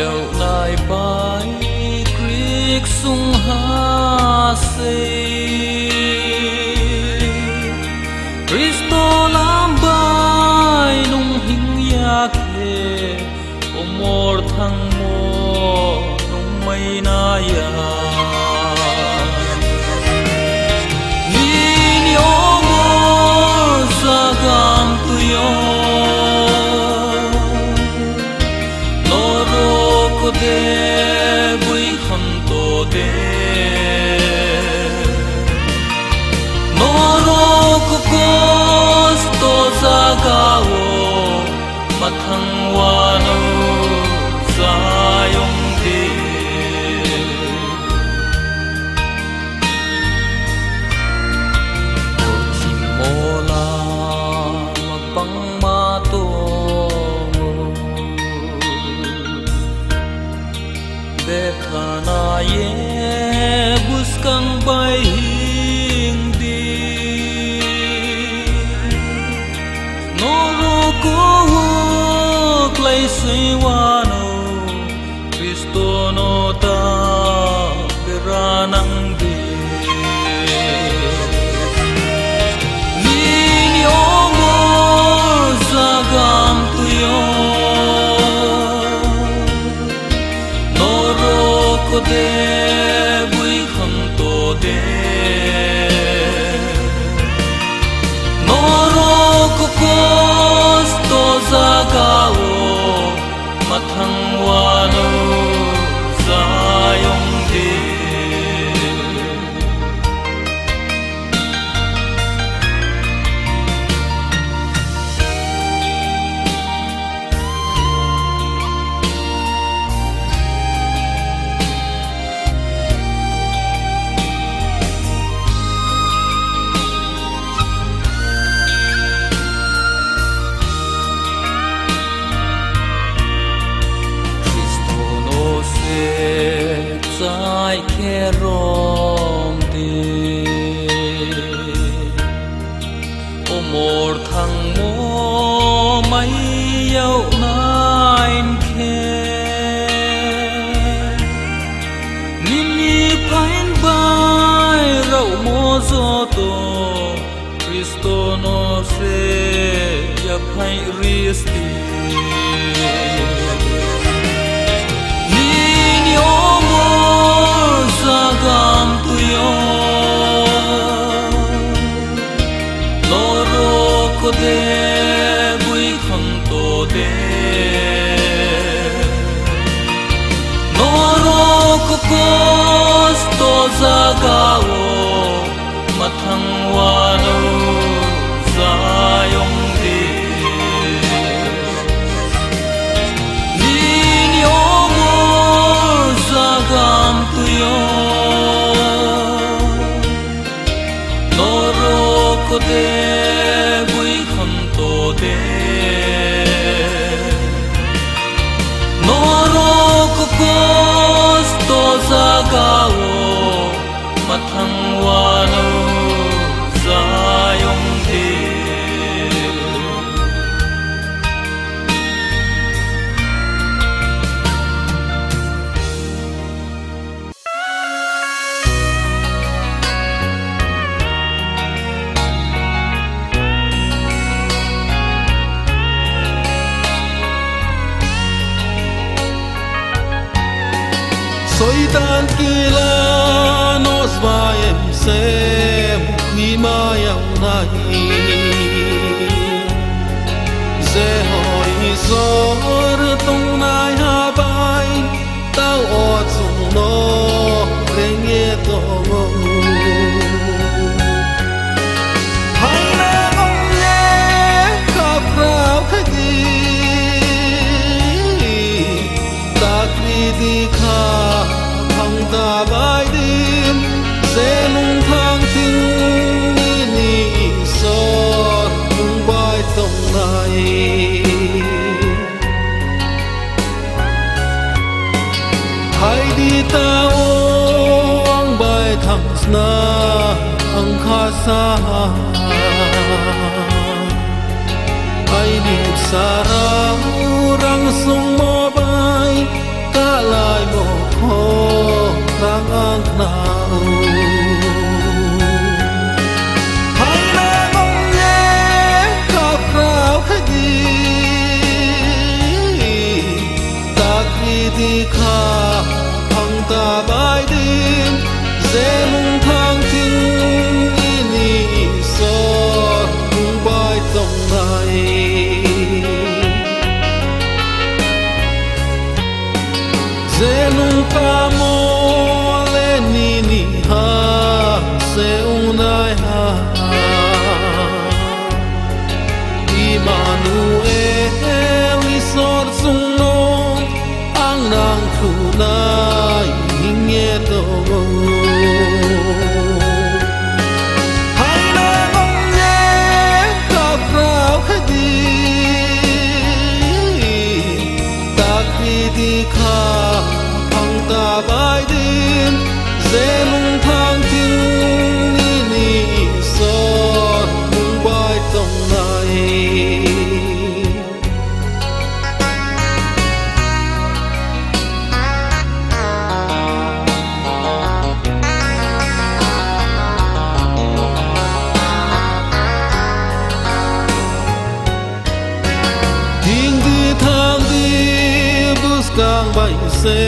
dẫu lại bay kriek sung ha se Cristo lam bay nung hing ya khe omor thang mo nung mai na ya ni omor sagam tu yo de bui kham to de noro ko kos to zagao mathang wano zayong de o chimola mapang mato Dekana ye buskan bay hindi Noro ko klay siwano Cristo no ta beranang di Lini omor zagam tuyo ko de bui kham to de noro ko kos to zagao mathang wano zayong de Sai khe rom de omor thang mo mai yau nain khe nini pain bai rau mo zo to Cristo no se ya pai risti Sagam tuyo Noro ko de bui kham to de Noro ko kos to zagao mathang wano zayong de Nini omor sagam tuyo ko de bui kham to de noro ko kos to zagao mathang wano zayong de Soitan kila nos vaem se ni mayau nahi ze hoi zor tung nai ha bai tao o chung no renge to hai na ngom ye khap rao khagi ta kri di kha ta bai dim se nung thang ting ni so nung bai tong nai hai di ta ong bai thang sna ang kha sa ai ni sa ra rang sung mo bai sang nào hay là ngông nhé khóc rao khát đi ta khi đi khá thằng ta bài đêm dễ mong thang tin ini so mong bài tổng này dễ mong ta mô lên ini ha sẽ unai ha Immanuel isor sung no ang nang khunai hinge to hay na ngong nhé khóc rao khát đi ta khi đi khá thằng ta bài đêm dễ mong thang tin ini so mong bài tổng này Buscang bay se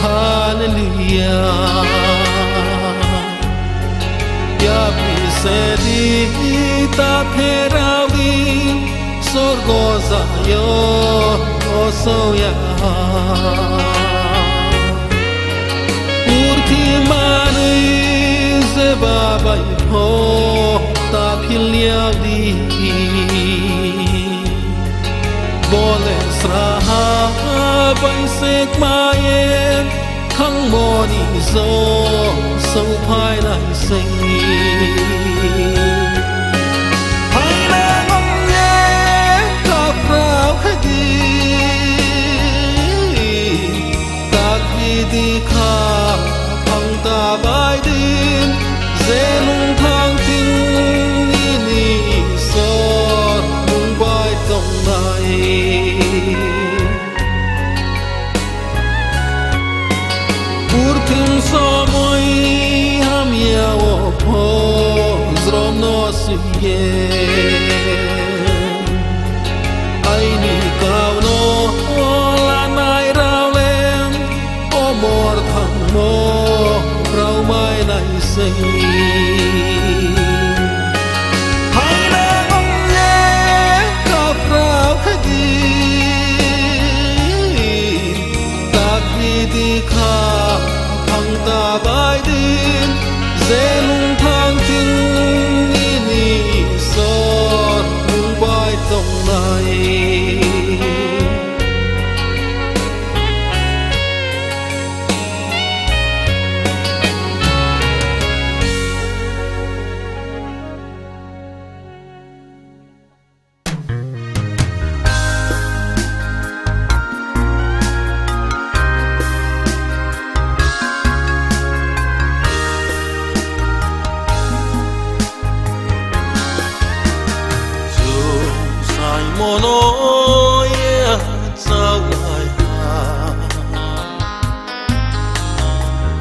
hallelujah ya pi se di ta the rao di sorgo za yo o so ya murti mani se ba bay ho ta phil ya di bole sraha bay sek mayen khang mo ni zo sâu phai lại sinh hay là ngông nhé khóc rao khát đi ta khi đi khá thằng ta bài đêm dễ mong thang tin ini so mong bài tổng này Urtim so moi ham ya o po zrom no suye ai ni cao no la nai rao lên o mor thang mo rao mai nai sinh hay là ngông nhé khóc rao khát đi ta khi đi khá thằng ta bài đêm dễ mong thang tin ini so mong bài tổng này Mono ya sao lại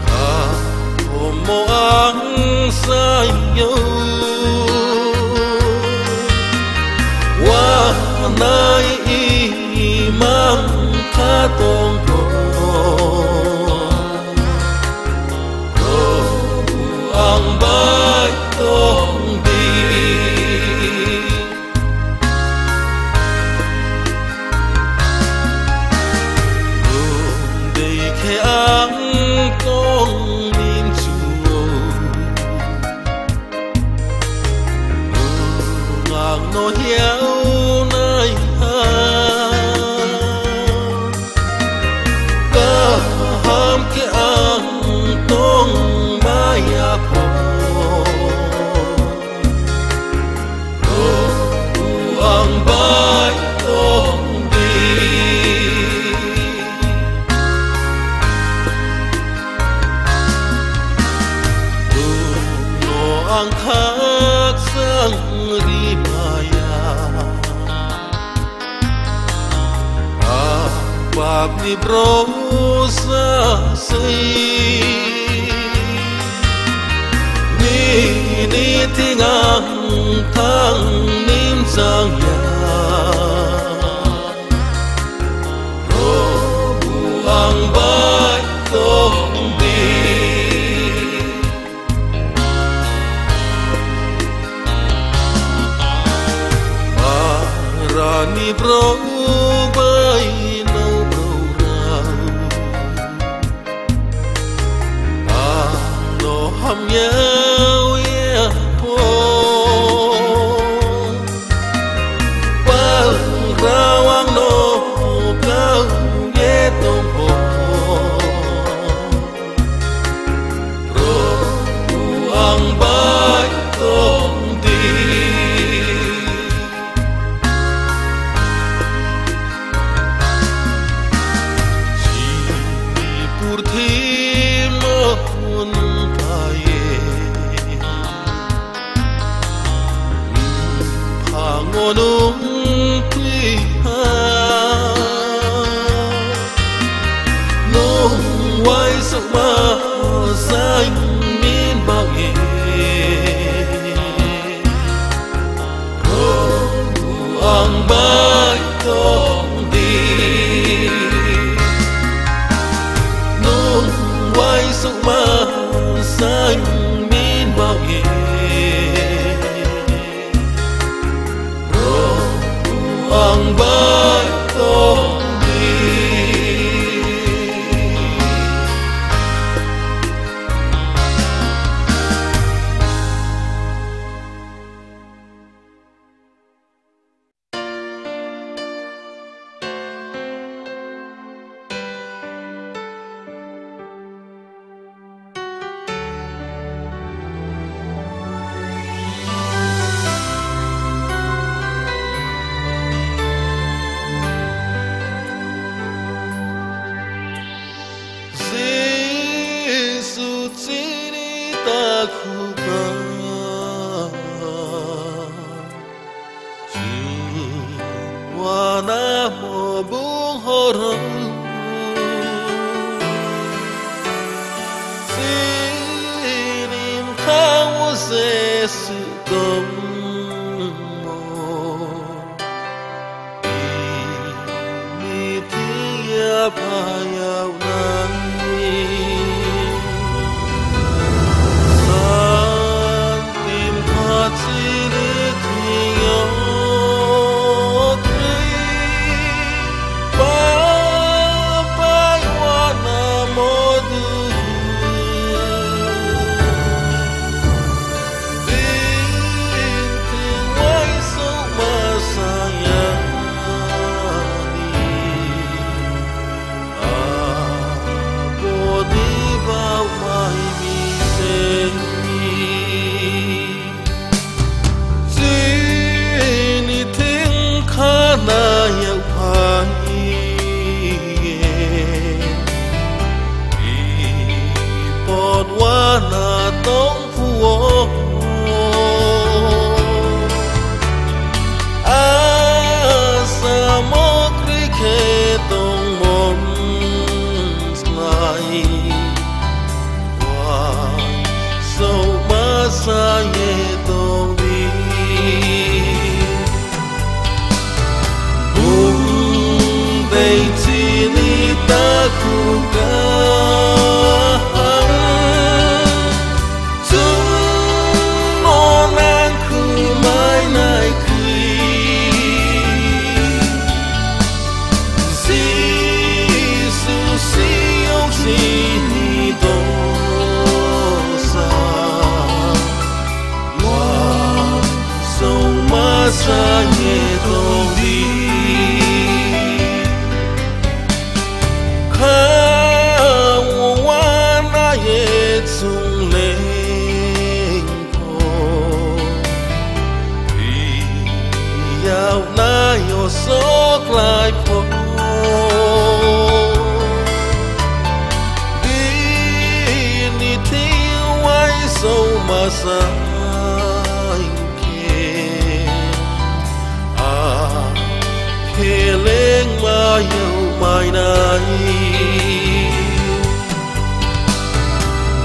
ha mo ang say yo wa nai imam kha tong ko ang bai tong đi no hiếu nơi ha ca ham ke ang tong maya po ang bai tong đi no ang khắc sang đi bạc ni bro sa say ni thi ngang thang nim sang ya ro buang bai tong đi Rani bro bay nâu bro ra no ham nhau ya po ba rawang no cao ye tông po bro buang bay tông đi nung quy ha nung quay sắc ma xanh miên bao nghề buông bay tông đi nung quay sắc ma xanh miên bao nghề ang bay tông đi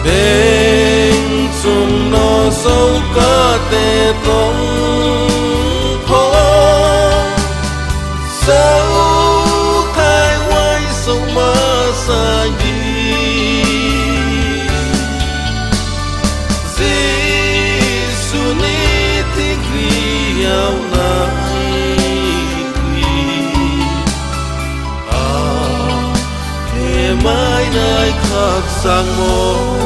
bên chung nó tông phố sao thay quay sông mà xa đi Giêsu ni tiếng vì ao nai thế mãi nay khắc sang mô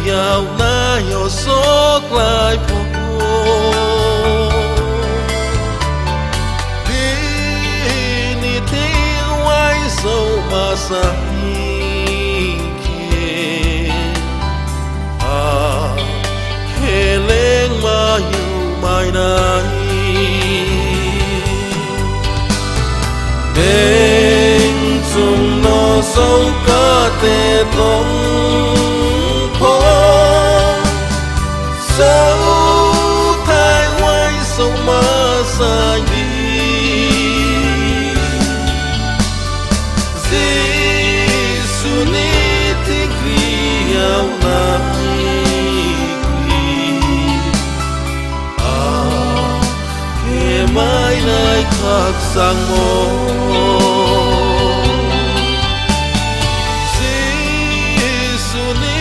Yau na yo sok lai po Di ni thi wai sâu ma sa ke ke leng ma yu mai nai Deng chung no sâu ca te tông sao thay quay sông mà xa đi Giêsu ni tiếng vì ao nai kể mãi nay khắc sang mô Giêsu ni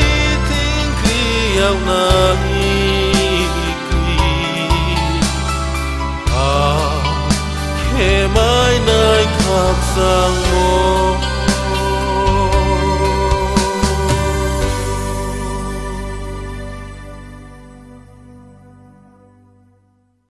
tiếng vì ao nai mãi nay khắc sang mô